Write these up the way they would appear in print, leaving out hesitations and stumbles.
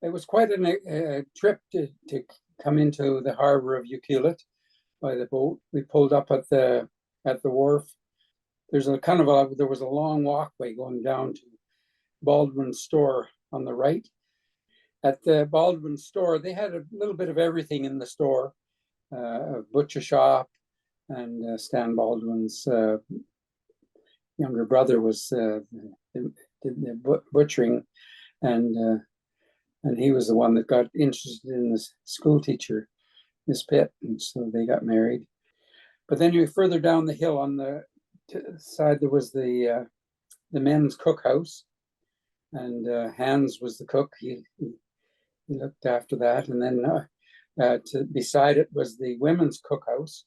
It was quite a trip to come into the harbor of Ucluelet by the boat. We pulled up at the wharf. There was a long walkway going down to Baldwin's store on the right. At the Baldwin store, they had a little bit of everything in the store, a butcher shop, and Stan Baldwin's younger brother was the butchering, and he was the one that got interested in the school teacher, Miss Pitt, and so they got married. But then you further down the hill on the side, there was the men's cookhouse, and Hans was the cook. He looked after that, and then beside it was the women's cookhouse,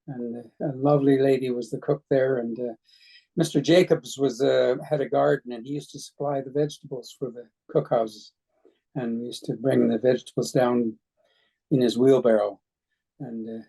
and a lovely lady was the cook there. And Mr. Jacobs had a garden, and he used to supply the vegetables for the cookhouses, and we used to bring the vegetables down in his wheelbarrow, and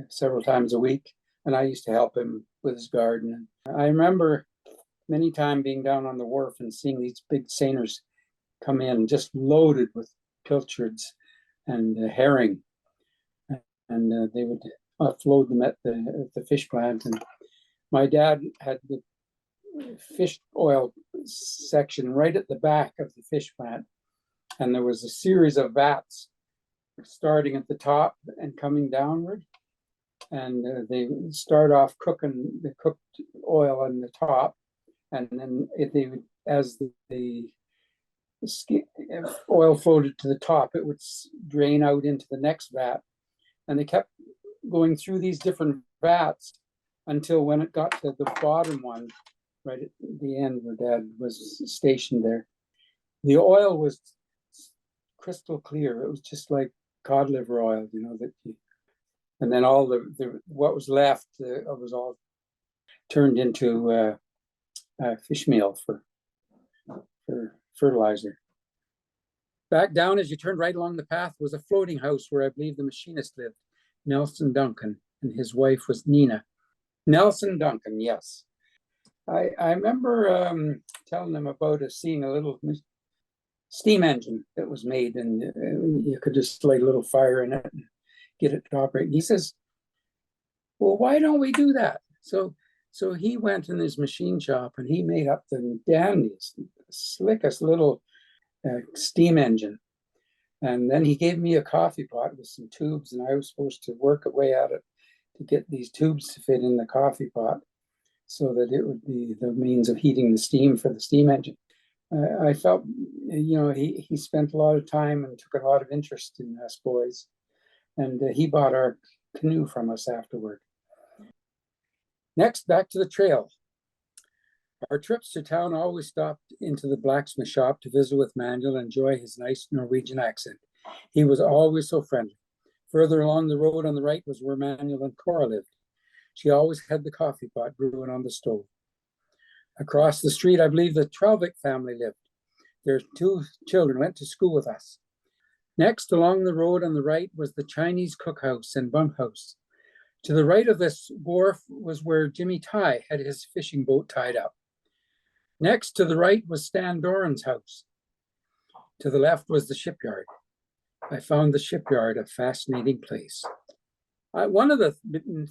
several times a week. And I used to help him with his garden. I remember many times being down on the wharf and seeing these big seiners come in just loaded with pilchards and herring, and they would offload them at the fish plant. And my dad had the fish oil section right at the back of the fish plant, and there was a series of vats starting at the top and coming downward, and they start off cooking the cooked oil on the top, and then as the oil floated to the top, it would drain out into the next vat, and they kept going through these different vats until when it got to the bottom one, right at the end where Dad was stationed there, the oil was crystal clear. It was just like cod liver oil, and then all the what was left was all turned into fish meal for fertilizer. Back down as you turned right along the path was a floating house where I believe the machinist lived, Nelson Duncan, and his wife was Nina. Nelson Duncan, yes. I remember telling him about seeing a little steam engine that was made, and you could just light a little fire in it and get it to operate. And he says, well, why don't we do that? So he went in his machine shop and he made up the dandiest, slickest little steam engine. And then he gave me a coffee pot with some tubes, and I was supposed to work away at it to get these tubes to fit in the coffee pot so that it would be the means of heating the steam for the steam engine. I felt, he spent a lot of time and took a lot of interest in us boys. And he bought our canoe from us afterward. Next, back to the trail. Our trips to town always stopped into the blacksmith shop to visit with Manuel and enjoy his nice Norwegian accent. He was always so friendly. Further along the road on the right was where Manuel and Cora lived. She always had the coffee pot brewing on the stove. Across the street, I believe the Trelvik family lived. Their 2 children went to school with us. Next, along the road on the right was the Chinese cookhouse and bunkhouse. To the right of this wharf was where Jimmy Ty had his fishing boat tied up. Next to the right was Stan Doran's house. To the left was the shipyard. I found the shipyard a fascinating place. One of the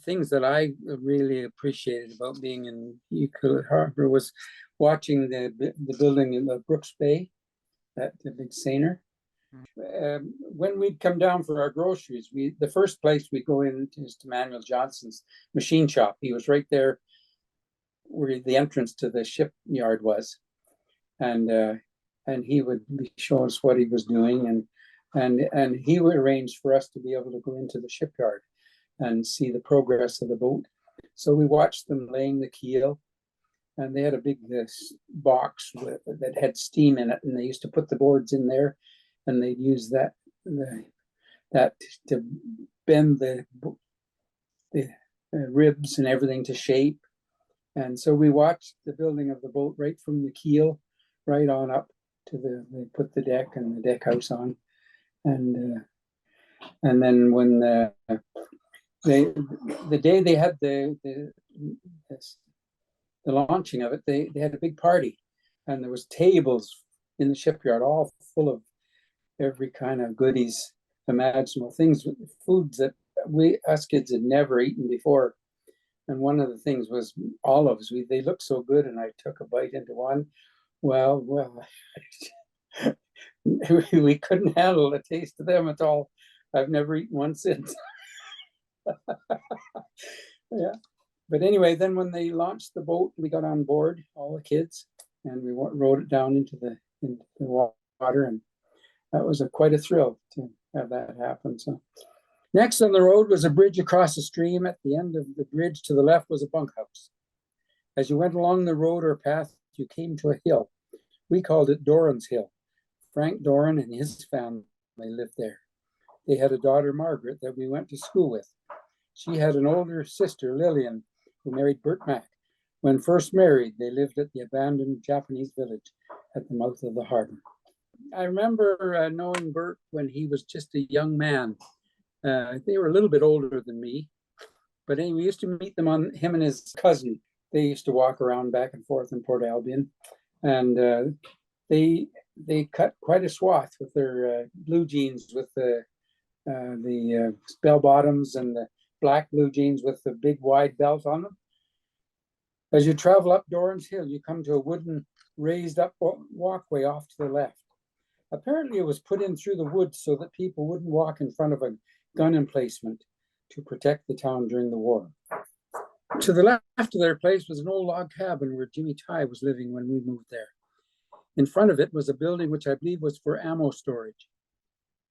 things that I really appreciated about being in Ucluelet Harbor was watching the building of Brooks Bay, the big seiner. When we'd come down for our groceries, the first place we'd go in is to Manuel Johnson's machine shop. He was right there where the entrance to the shipyard was, and he would be showing us what he was doing, and he would arrange for us to be able to go into the shipyard and see the progress of the boat. So we watched them laying the keel, and they had a big box that had steam in it, and they used to put the boards in there, and they'd use that to bend the ribs and everything to shape. And so we watched the building of the boat right from the keel right on up to they put the deck and the deck house on, and then when the day they had the launching of it, they had a big party, and there was tables in the shipyard all full of every kind of goodies imaginable, things, foods that us kids had never eaten before. And one of the things was olives. They looked so good, and I took a bite into one. Well, we couldn't handle the taste of them at all. I've never eaten one since. Yeah. But anyway, then when they launched the boat, we got on board, all the kids, and we rowed it down into the water, and that was quite a thrill to have that happen. So next on the road was a bridge across the stream. At the end of the bridge to the left was a bunkhouse. As you went along the road or path, you came to a hill. We called it Doran's Hill. Frank Doran and his family lived there. They had a daughter, Margaret, that we went to school with. She had an older sister, Lillian, who married Bert Mack. When first married, they lived at the abandoned Japanese village at the mouth of the harbor. I remember knowing Bert when he was just a young man. They were a little bit older than me, but anyway, we used to meet them on him and his cousin. They used to walk around back and forth in Port Albion, and they cut quite a swath with their blue jeans with the bell bottoms and the black blue jeans with the big wide belt on them. As you travel up Doran's Hill, you come to a wooden raised up walkway off to the left. Apparently it was put in through the woods so that people wouldn't walk in front of a gun emplacement to protect the town during the war. To the left of their place was an old log cabin where Jimmy Ty was living when we moved there. In front of it was a building which I believe was for ammo storage.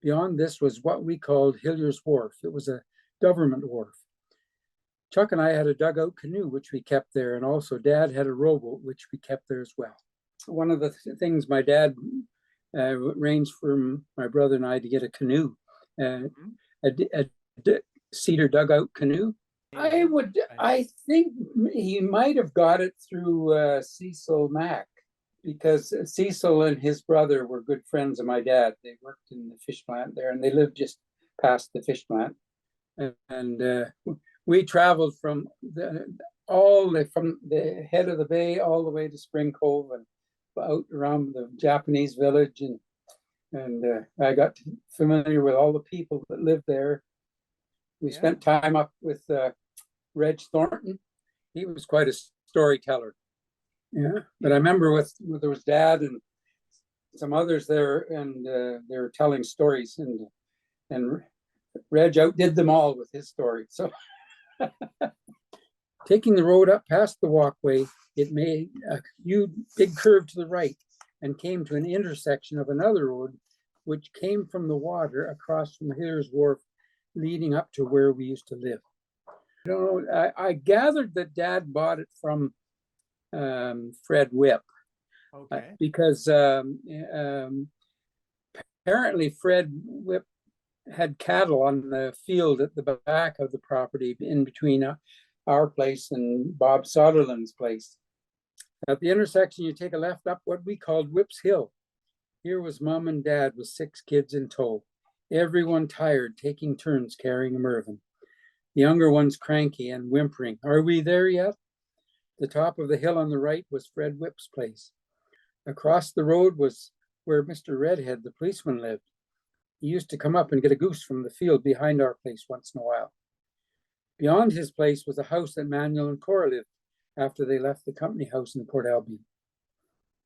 Beyond this was what we called Hillier's Wharf. It was a government wharf. Chuck and I had a dugout canoe, which we kept there, and also Dad had a rowboat, which we kept there as well. One of the things my dad arranged for my brother and I to get a canoe, a cedar dugout canoe. I think he might have got it through Cecil Mack, because Cecil and his brother were good friends of my dad. They worked in the fish plant there, and they lived just past the fish plant. And we traveled from the head of the bay all the way to Spring Cove and out around the Japanese village, and I got familiar with all the people that lived there. We spent time up with Reg Thornton. He was quite a storyteller. Yeah, but I remember there was Dad and some others there, and they were telling stories, and Reg outdid them all with his story. So taking the road up past the walkway, it made a huge big curve to the right and came to an intersection of another road, which came from the water across from Hiller's Wharf, leading up to where we used to live. I don't know. I gathered that Dad bought it from Fred Whipp, because apparently Fred Whipp had cattle on the field at the back of the property in between our place and Bob Sutherland's place. At the intersection, you take a left up what we called Whipp's Hill. Here was Mom and Dad with 6 kids in tow, everyone tired, taking turns carrying a Mervyn. The younger ones cranky and whimpering. Are we there yet? The top of the hill on the right was Fred Whipp's place. Across the road was where Mr. Redhead, the policeman, lived. He used to come up and get a goose from the field behind our place once in a while. Beyond his place was a house that Manuel and Cora lived after they left the company house in Port Albion.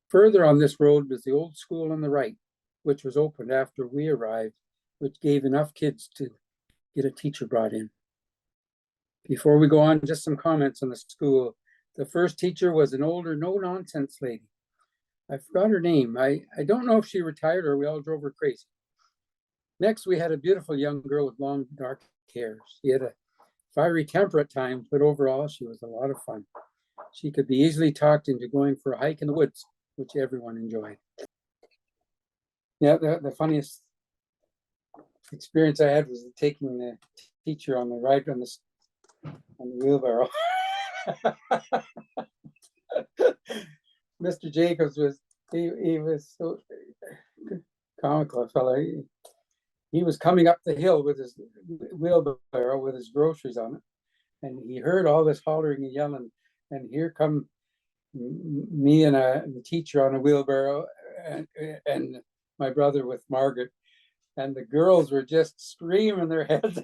Further on this road was the old school on the right, which was opened after we arrived, which gave enough kids to get a teacher brought in. Before we go on, just some comments on the school. The first teacher was an older, no-nonsense lady. I forgot her name. I don't know if she retired or we all drove her crazy. Next, we had a beautiful young girl with long, dark hair. She had a fiery temper at times, but overall, she was a lot of fun. She could be easily talked into going for a hike in the woods, which everyone enjoyed. Yeah, the funniest experience I had was taking the teacher on the ride on the wheelbarrow. Mr. Jacobs he was so comical fellow. He was coming up the hill with his wheelbarrow with his groceries on it, and he heard all this hollering and yelling, and here come me and the teacher on a wheelbarrow, and my brother with Margaret, And the girls were just screaming their heads.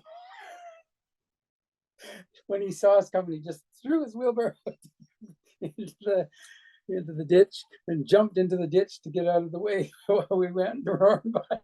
When he saw us coming, he just threw his wheelbarrow into the ditch and jumped into the ditch to get out of the way while we went roaring by.